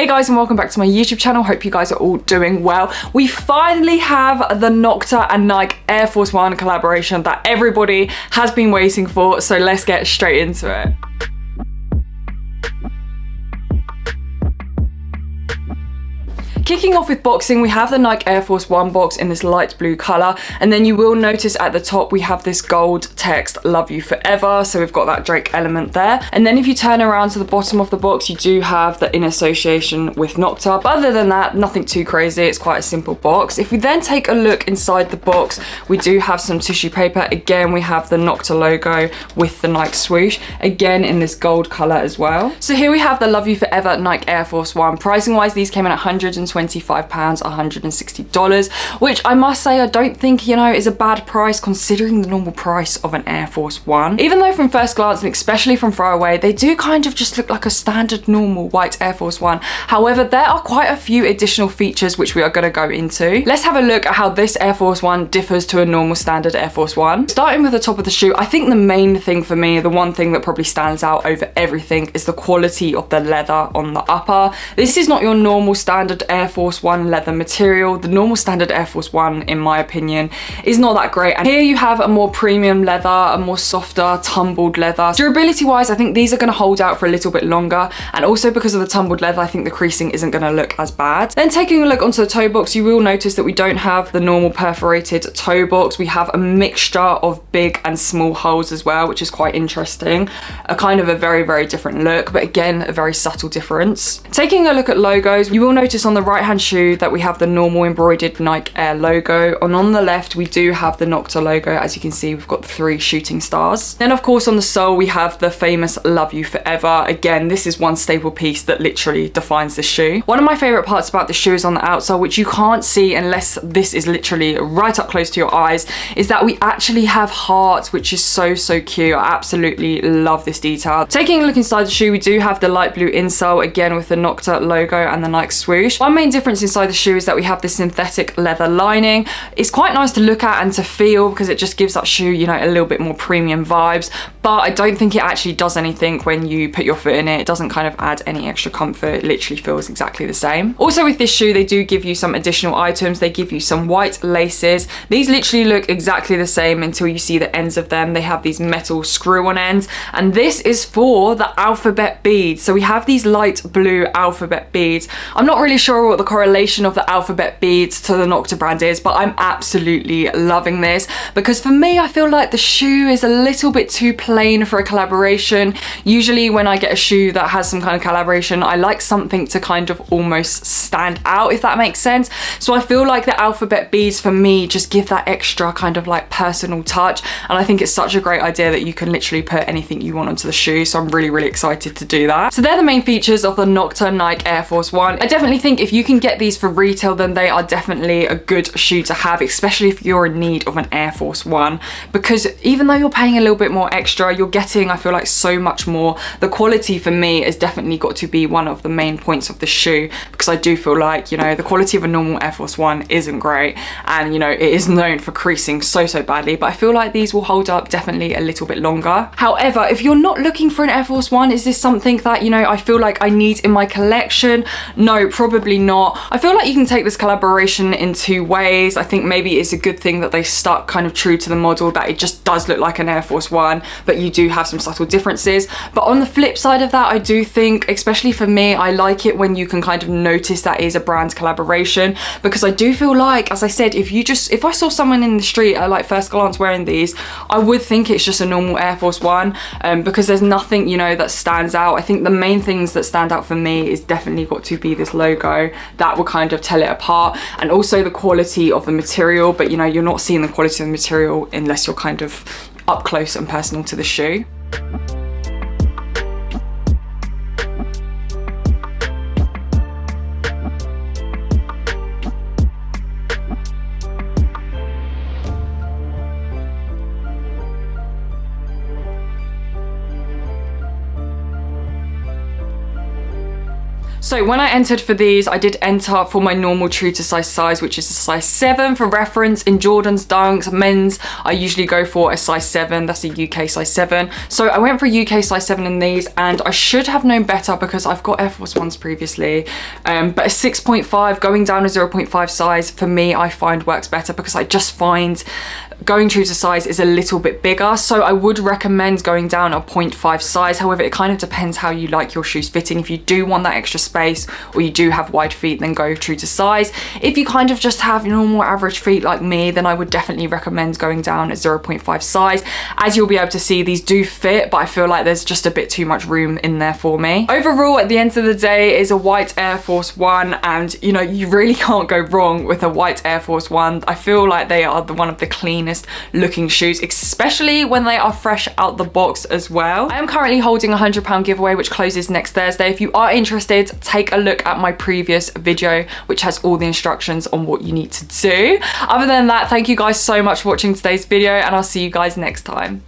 Hey guys, and welcome back to my YouTube channel. Hope you guys are all doing well. We finally have the NOCTA and Nike Air Force One collaboration that everybody has been waiting for, so let's get straight into it. Kicking off with boxing, we have the Nike Air Force One box in this light blue color, and then you will notice at the top we have this gold text, "Love You Forever," so we've got that Drake element there. And then if you turn around to the bottom of the box, you do have the in association with NOCTA, but other than that, nothing too crazy. It's quite a simple box. If we then take a look inside the box, we do have some tissue paper. Again, we have the NOCTA logo with the Nike swoosh, again in this gold color as well. So here we have the Love You Forever Nike Air Force One. Pricing wise, these came in at £125, $160, which I must say I don't think, you know, is a bad price considering the normal price of an Air Force One. Even though from first glance, and especially from far away, they do kind of just look like a standard normal white Air Force One. However, there are quite a few additional features which we are going to go into. Let's have a look at how this Air Force One differs to a normal standard Air Force One. Starting with the top of the shoe, I think the main thing for me, the one thing that probably stands out over everything, is the quality of the leather on the upper. This is not your normal standard Air Force One leather material. The normal standard Air Force One, in my opinion, is not that great. And here you have a more premium leather, a more softer, tumbled leather. Durability wise, I think these are going to hold out for a little bit longer. And also because of the tumbled leather, I think the creasing isn't going to look as bad. Then taking a look onto the toe box, you will notice that we don't have the normal perforated toe box. We have a mixture of big and small holes as well, which is quite interesting. A kind of a very, very different look, but again, a very subtle difference. Taking a look at logos, you will notice on the right hand shoe that we have the normal embroidered Nike Air logo, and on the left we do have the NOCTA logo. As you can see, we've got the 3 shooting stars. Then of course on the sole we have the famous "Love You Forever." Again, this is one staple piece that literally defines the shoe. One of my favorite parts about the shoe is on the outsole, which you can't see unless this is literally right up close to your eyes, is that we actually have hearts, which is so cute. I absolutely love this detail. Taking a look inside the shoe, we do have the light blue insole, again with the NOCTA logo and the Nike swoosh. One main difference inside the shoe is that we have this synthetic leather lining. It's quite nice to look at and to feel because it just gives that shoe, you know, a little bit more premium vibes, but I don't think it actually does anything when you put your foot in it. It doesn't kind of add any extra comfort. It literally feels exactly the same. Also with this shoe, they do give you some additional items. They give you some white laces. These literally look exactly the same until you see the ends of them. They have these metal screw-on ends, and this is for the alphabet beads. So we have these light blue alphabet beads. I'm not really sure what the correlation of the alphabet beads to the NOCTA brand is, but I'm absolutely loving this because for me, I feel like the shoe is a little bit too plain for a collaboration. Usually when I get a shoe that has some kind of collaboration, I like something to kind of almost stand out, if that makes sense. So I feel like the alphabet beads for me just give that extra kind of like personal touch, and I think it's such a great idea that you can literally put anything you want onto the shoe, so I'm really excited to do that. So they're the main features of the NOCTA Nike Air Force One. I definitely think if you can get these for retail, then they are definitely a good shoe to have, especially if you're in need of an Air Force One, because even though you're paying a little bit more extra, you're getting, I feel like, so much more. The quality for me has definitely got to be one of the main points of the shoe, because I do feel like, you know, the quality of a normal Air Force One isn't great, and you know, it is known for creasing so badly, but I feel like these will hold up definitely a little bit longer. However, if you're not looking for an Air Force One, is this something that, you know, I feel like I need in my collection? No, probably not. I feel like you can take this collaboration in 2 ways. I think maybe it's a good thing that they stuck kind of true to the model, that it just does look like an Air Force One, but you do have some subtle differences. But on the flip side of that, I do think, especially for me, I like it when you can kind of notice that is a brand collaboration, because I do feel like, as I said, if I saw someone in the street at like first glance wearing these, I would think it's just a normal Air Force One, because there's nothing, you know, that stands out. I think the main things that stand out for me is definitely got to be this logo. That will kind of tell it apart, and also the quality of the material, but you know, you're not seeing the quality of the material unless you're kind of up close and personal to the shoe. So when I entered for these, I did enter for my normal true to size, which is a size 7 for reference. In Jordans, Dunks, men's, I usually go for a size 7. That's a UK size 7. So I went for a UK size 7 in these, and I should have known better because I've got Air Force Ones previously. But a 6.5 going down a 0.5 size for me, I find works better because I just find going true to size is a little bit bigger. So I would recommend going down a 0.5 size. However, it kind of depends how you like your shoes fitting. If you do want that extra space or you do have wide feet, then go true to size. If you kind of just have normal average feet like me, then I would definitely recommend going down a 0.5 size. As you'll be able to see, these do fit, but I feel like there's just a bit too much room in there for me. Overall, at the end of the day, is a white Air Force One, and you know, you really can't go wrong with a white Air Force One. I feel like they are one of the cleanest looking shoes, especially when they are fresh out the box as well. I am currently holding a £100 giveaway which closes next Thursday. If you are interested, take a look at my previous video which has all the instructions on what you need to do. Other than that, thank you guys so much for watching today's video, and I'll see you guys next time.